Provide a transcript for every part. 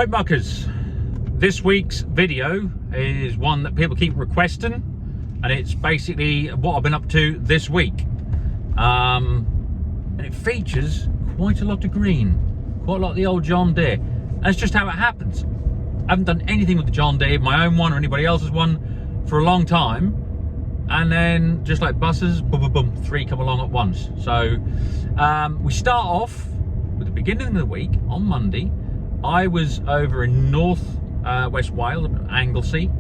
Right, muckers, this week's video is one that people keep requesting, and it's basically what I've been up to this week. And it features quite a lot of green, quite a lot of the old John Deere. That's just how it happens. I haven't done anything with the John Deere, my own one or anybody else's one, for a long time. And then, just like buses, boom, boom, boom, three come along at once. So we start off with the beginning of the week on Monday. I was over in North West Wales, Anglesey,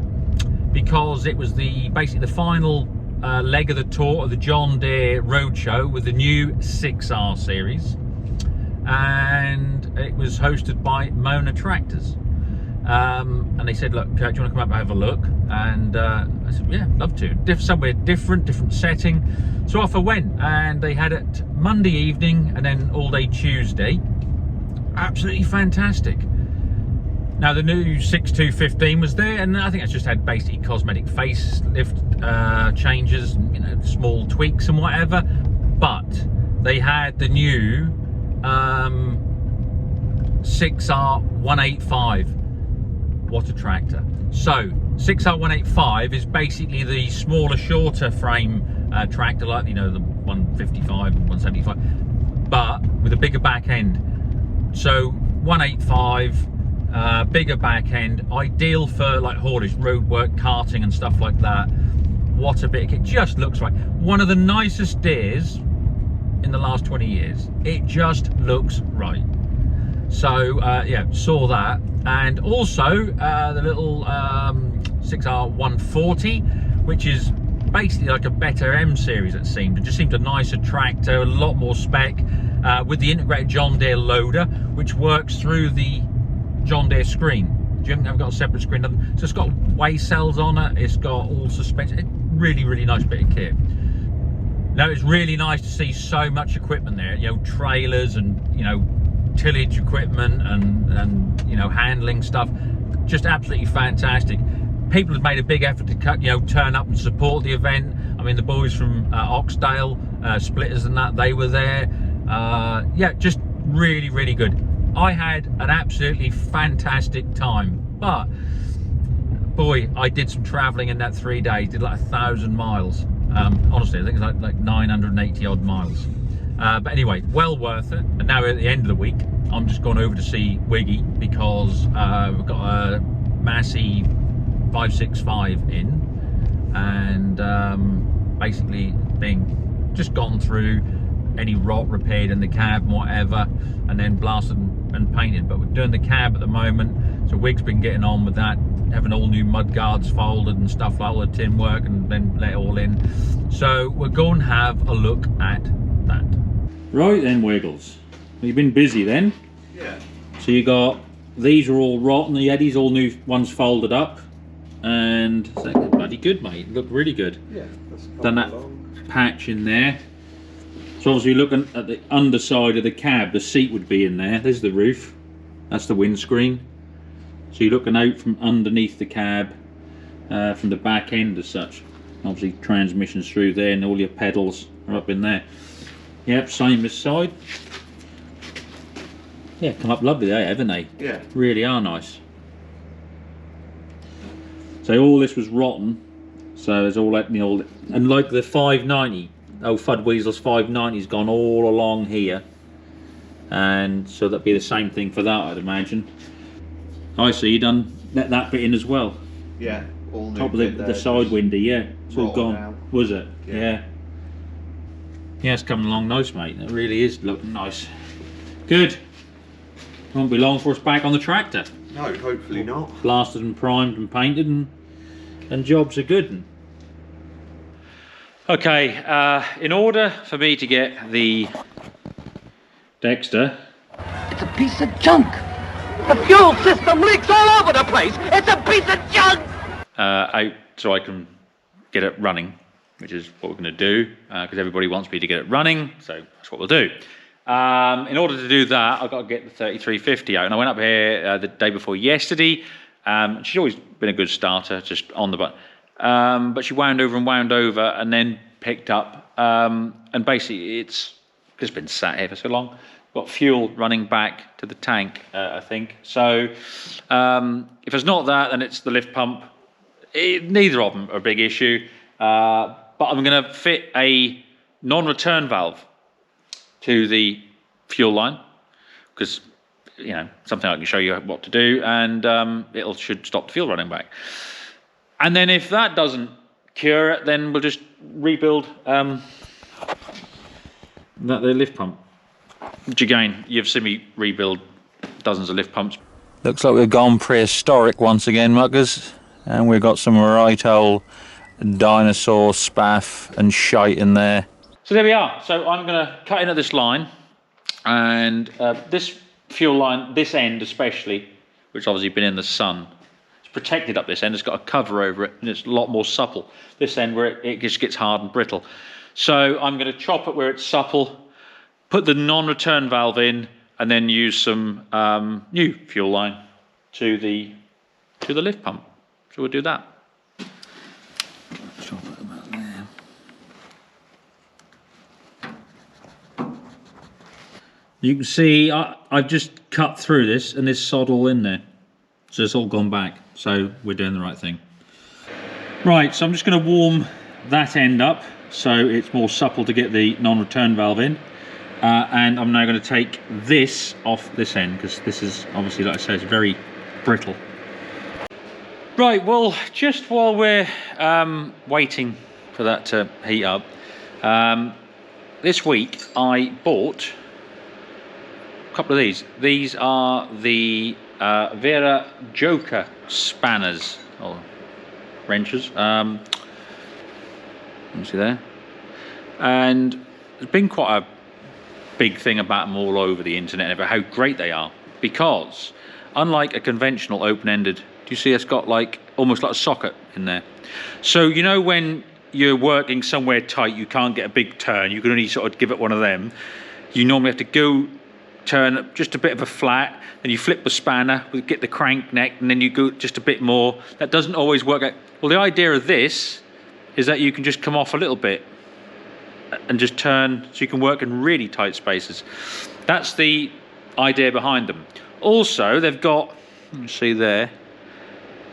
because it was basically the final leg of the tour of the John Deere roadshow with the new 6R series, and it was hosted by Mona Tractors. And they said, look, Kurt, do you want to come up and have a look? And I said, yeah, love to. Somewhere different setting. So off I went, and they had it Monday evening and then all day Tuesday. Absolutely fantastic. Now the new 6215 was there, and I think it's just had basically cosmetic facelift changes, you know, small tweaks and whatever. But they had the new 6R 185. What a tractor. So 6R 185 is basically the smaller, shorter frame tractor, like, you know, the 155 and 175, but with a bigger back end. So 185, bigger back end, ideal for like haulage, road work, carting and stuff like that. What a bit, it just looks right. One of the nicest Deeres in the last 20 years. It just looks right. So yeah, saw that. And also the little 6R 140, which is basically like a better M series, it seemed. It just seemed a nicer tractor, a lot more spec, with the integrated John Deere loader, which works through the John Deere screen. You haven't got a separate screen, so it's got weigh cells on it, it's got all suspension. Really nice bit of kit. Now it's really nice to see so much equipment there, you know, trailers and, you know, tillage equipment and you know, handling stuff. Just absolutely fantastic. People have made a big effort to turn up and support the event. I mean, the boys from Oxdale, Splitters and that, they were there. Yeah, just really good. I had an absolutely fantastic time, but boy, I did some traveling in that 3 days. Did like 1,000 miles. Honestly, I think it's like 980 odd miles. But anyway, well worth it. And now at the end of the week, I'm just going over to see Wiggy because we've got a Massey 565 in, and basically just gone through any rot, repaired in the cab and whatever, and then blasted and painted. But we're doing the cab at the moment, so Wig's been getting on with that, having all new mud guards folded and stuff, like all the tin work, and then let it all in. So we're going to have a look at that. Right then, Wiggles, you've been busy then. Yeah. So you got, these are all rotten, you had these all new ones folded up, and they're bloody good, mate. Look really good. Yeah, that's done that patch in there. So obviously looking at the underside of the cab, the seat would be in there. There's the roof, that's the windscreen. So you're looking out from underneath the cab, from the back end as such. Obviously transmissions through there, and all your pedals are up in there. Yep, same this side. Yeah, come up lovely, they haven't they? Yeah. Really are nice. So all this was rotten. So there's all that, you know, and like the 590, old Fudd Weasel's 590's gone all along here. And so that'd be the same thing for that, I'd imagine. I see you done that bit in as well. Yeah, all new. Top of the side window, yeah. It's all gone. Out. Was it? Yeah. Yeah, it's coming along nice, mate. It really is looking nice. Good. Won't be long for us back on the tractor. No, hopefully not. Blasted and primed and painted, and jobs are good. Okay, in order for me to get the Dexter, it's a piece of junk. The fuel system leaks all over the place. It's a piece of junk. Out so I can get it running, which is what we're going to do, because everybody wants me to get it running, so that's what we'll do. In order to do that, I've got to get the 3350 out, and I went up here the day before yesterday. She's always been a good starter, just on the button, but she wound over and then picked up, and basically it's been sat here for so long. got fuel running back to the tank, I think. So if it's not that, then it's the lift pump. Neither of them are a big issue, but I'm going to fit a non-return valve to the fuel line, because, you know, something I can show you what to do, and should stop the fuel running back. And then if that doesn't cure it, then we'll just rebuild the lift pump, which again, you've seen me rebuild dozens of lift pumps. Looks like we've gone prehistoric once again, muckers, and we've got some right old dinosaur spaff and shite in there. So there we are. So I'm going to cut into this line, and this fuel line, this end especially, which obviously been in the sun, it's protected up this end. It's got a cover over it, and it's a lot more supple. This end where it just gets hard and brittle. So I'm going to chop it where it's supple, put the non-return valve in, and then use some new fuel line to the lift pump. So we'll do that. Chop it about there. You can see I've just cut through this, and this sod all in there. So it's all gone back. So we're doing the right thing. Right, so I'm just going to warm that end up so it's more supple to get the non-return valve in. And I'm now going to take this off this end, because this is obviously, like I say, it's very brittle. Right, well, just while we're waiting for that to heat up, this week I bought a couple of these. These are the Wera Joker spanners, or wrenches. Let me see there. And there's been quite a big thing about them all over the internet about how great they are, because unlike a conventional open-ended, do you see it's got like almost like a socket in there? So you know when you're working somewhere tight, you can't get a big turn, you can only sort of give it one of them. You normally have to go turn just a bit of a flat, then you flip the spanner, get the crank neck, and then you go just a bit more. That doesn't always work out. Well, the idea of this is that you can just come off a little bit and just turn, so you can work in really tight spaces. That's the idea behind them. Also, they've got, let me see there,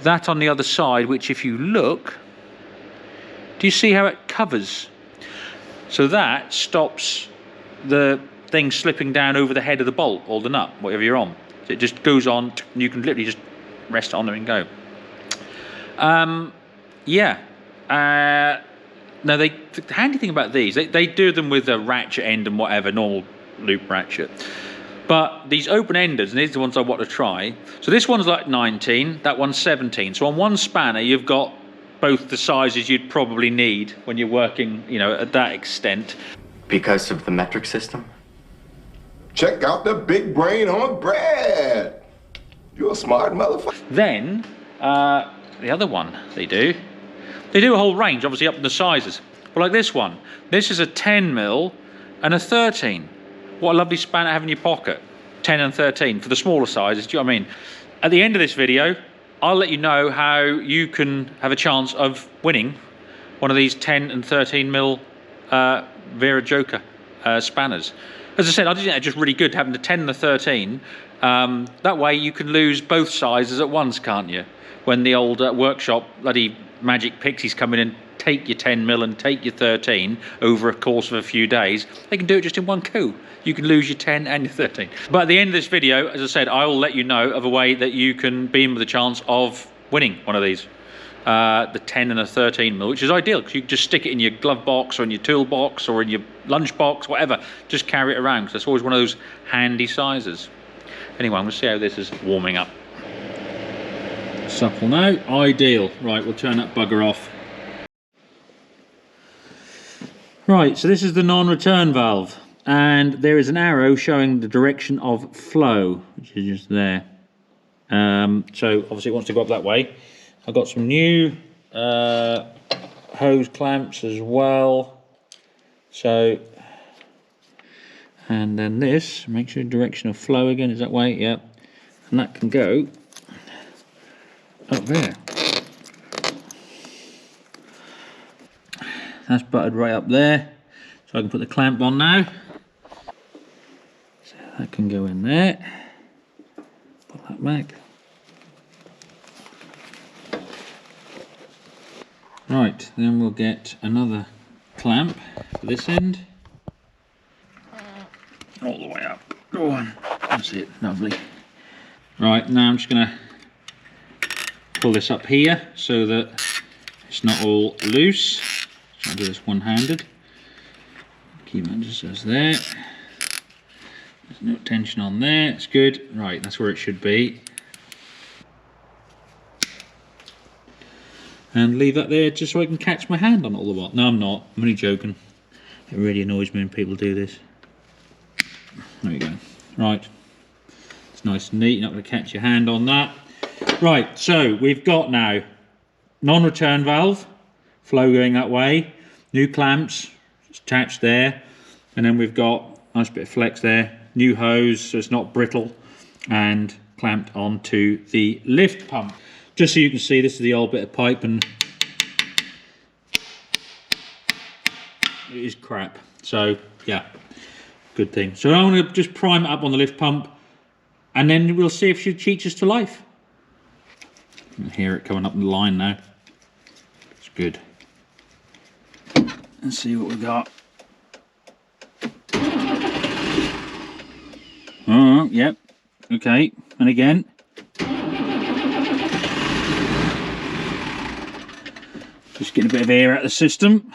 that on the other side, which if you look, do you see how it covers? So that stops the thing slipping down over the head of the bolt or the nut, whatever you're on. So it just goes on, and you can literally just rest it on there and go. Now, the handy thing about these, they do them with a ratchet end and whatever, normal loop ratchet. But these open-enders, and these are the ones I want to try. So this one's like 19, that one's 17. So on one spanner, you've got both the sizes you'd probably need when you're working, you know, at that extent. Because of the metric system? Check out the big brain on Brad. You're a smart motherfucker. Then, the other one they do a whole range, obviously up in the sizes. But like this one, this is a 10mm and a 13. What a lovely spanner to have in your pocket. 10 and 13 for the smaller sizes, do you know what I mean? At the end of this video, I'll let you know how you can have a chance of winning one of these 10 and 13mm Wera Joker spanners. As I said, I think they're just really good having the 10 and the 13. That way you can lose both sizes at once, can't you? When the old workshop bloody magic pixies come in and take your 10mm and take your 13 over a course of a few days, they can do it just in one go. You can lose your 10 and your 13. But at the end of this video, as I said, I will let you know of a way that you can be in with a chance of winning one of these. The 10 and a 13mm, which is ideal because you can just stick it in your glove box or in your toolbox or in your lunch box, whatever. Just carry it around, because that's always one of those handy sizes. Anyway, I'm going to see how this is warming up. Supple now, ideal. Right, we'll turn that bugger off. Right, so this is the non-return valve, and there is an arrow showing the direction of flow, which is just there. So obviously it wants to go up that way. I've got some new hose clamps as well. So, and then this, make sure direction of flow again is that way, yeah. And that can go up there. That's buttered right up there. So I can put the clamp on now. So That can go in there. Put that back. Right, then we'll get another clamp for this end. All the way up. Go on. That's it. Lovely. Right, now I'm just going to pull this up here so that it's not all loose. I'll do this one-handed. Keep that just as there. There's no tension on there. It's good. Right, that's where it should be. And leave that there just so I can catch my hand on it all the while. No, I'm not. I'm only joking. It really annoys me when people do this. There we go. Right. It's nice and neat. You're not going to catch your hand on that. Right, so we've got now non-return valve, flow going that way, new clamps attached there, and then we've got a nice bit of flex there, new hose so it's not brittle, and clamped onto the lift pump. Just so you can see, this is the old bit of pipe, and it is crap. So yeah, good thing. So I'm going to just prime it up on the lift pump, and then we'll see if she cheats us to life. You can hear it coming up the line now. It's good. Let's see what we got. Oh, yep. Okay, and again. Just getting a bit of air out of the system.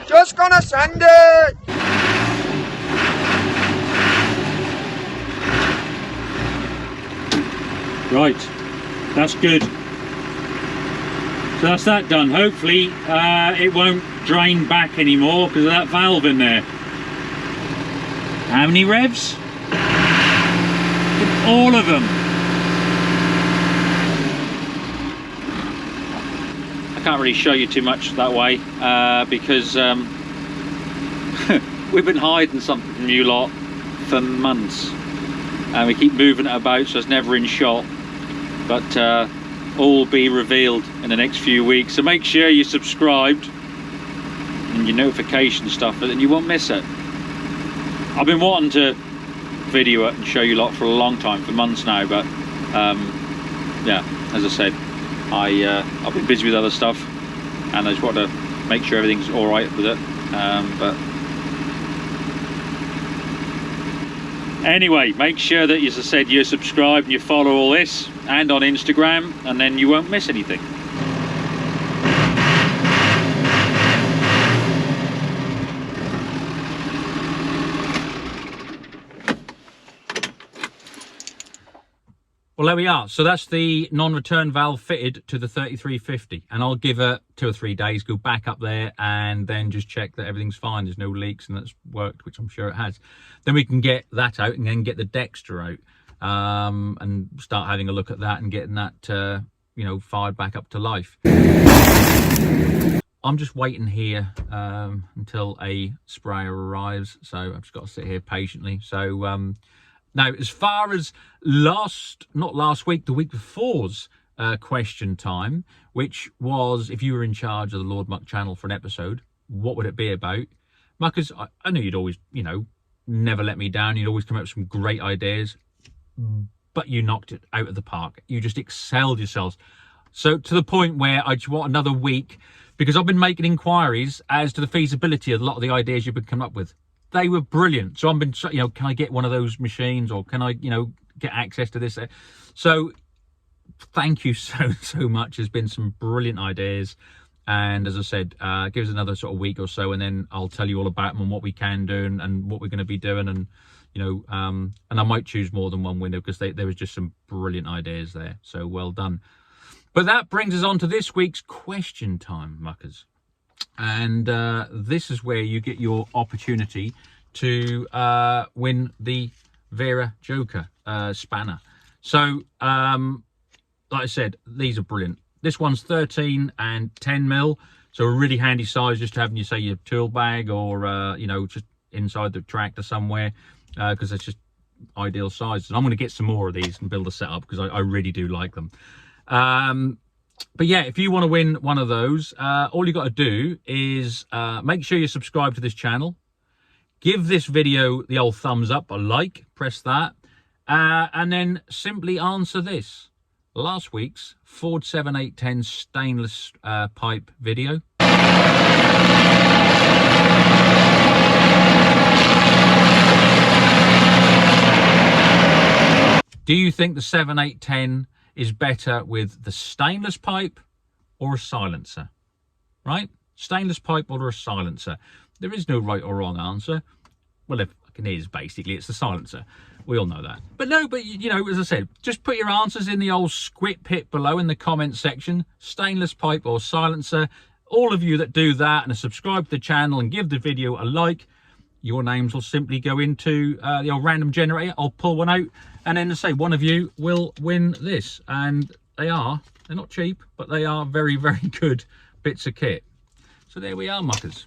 Just gonna sand it! Right, that's good. So that's that done. Hopefully it won't drain back anymore because of that valve in there. How many revs? All of them. I can't really show you too much that way because we've been hiding something from you lot for months, and we keep moving it about so it's never in shot, but all will be revealed in the next few weeks. So make sure you're subscribed and your notification stuff, and you won't miss it. I've been wanting to video it and show you lot for a long time, for months now, but yeah, as I said, I've been busy with other stuff, and I just want to make sure everything's all right with it. But anyway, make sure that, as I said, you're subscribed and you follow all this, and on Instagram, and then you won't miss anything. Well, there we are. So that's the non-return valve fitted to the 3350, and I'll give it 2 or 3 days, go back up there and then just check that everything's fine, there's no leaks, and that's worked, which I'm sure it has. Then we can get that out and then get the Dexter out and start having a look at that and getting that you know, fired back up to life. I'm just waiting here until a sprayer arrives, so I've just got to sit here patiently. So now, as far as not last week, the week before's question time, which was if you were in charge of the Lord Muck channel for an episode, what would it be about? Muckers, I know you'd always, you know, never let me down. You'd always come up with some great ideas, but you knocked it out of the park. You just excelled yourselves. So to the point where I just want another week, because I've been making inquiries as to the feasibility of a lot of the ideas you've been coming up with. They were brilliant. So I've been, you know, can I get one of those machines, or can I, you know, get access to this? So thank you so much. There's been some brilliant ideas. And as I said, give us another sort of week or so, and then I'll tell you all about them and what we can do and what we're going to be doing. And, you know, and I might choose more than one window because there was just some brilliant ideas there. So well done. But that brings us on to this week's question time, Muckers. And this is where you get your opportunity to win the Wera Joker spanner. So like I said, these are brilliant. This one's 13 and 10 mil, so a really handy size just to have in, you say, your tool bag, or you know, just inside the tractor somewhere, because it's just ideal sizes. And I'm going to get some more of these and build a setup because I really do like them. But yeah, if you want to win one of those, all you got to do is make sure you subscribe to this channel. Give this video the old thumbs up, a like, press that. And then simply answer this. Last week's Ford 7810 stainless pipe video. Do you think the 7810 is better with the stainless pipe or a silencer? Right? Stainless pipe or a silencer? There is no right or wrong answer. Well, if it is, basically, it's the silencer. We all know that. But no, you know, as I said, just put your answers in the old squid pit below in the comment section. Stainless pipe or silencer. All of you that do that and subscribe to the channel and give the video a like, your names will simply go into the old random generator. I'll pull one out, and then say one of you will win this. And they're not cheap, but they are very, very good bits of kit. So there we are, muckers.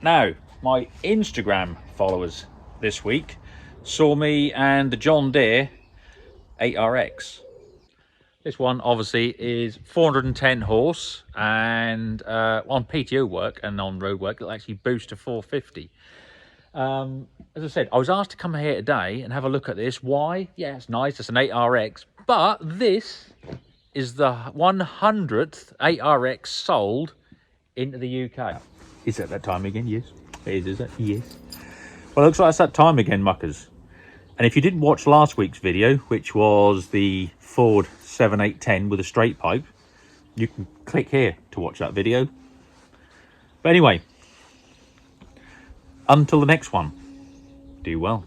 Now, my Instagram followers this week saw me and the John Deere 8RX. This one obviously is 410 horse, and on PTO work and on road work it'll actually boost to 450. As I said, I was asked to come here today and have a look at this. Why? Yeah, it's nice, it's an 8RX, but this is the 100th 8RX sold into the UK. Is it that time again? Yes. It is it? Yes. Well, it looks like it's that time again, muckers. And if you didn't watch last week's video, which was the Ford 7810 with a straight pipe, you can click here to watch that video. But anyway, until the next one, do well.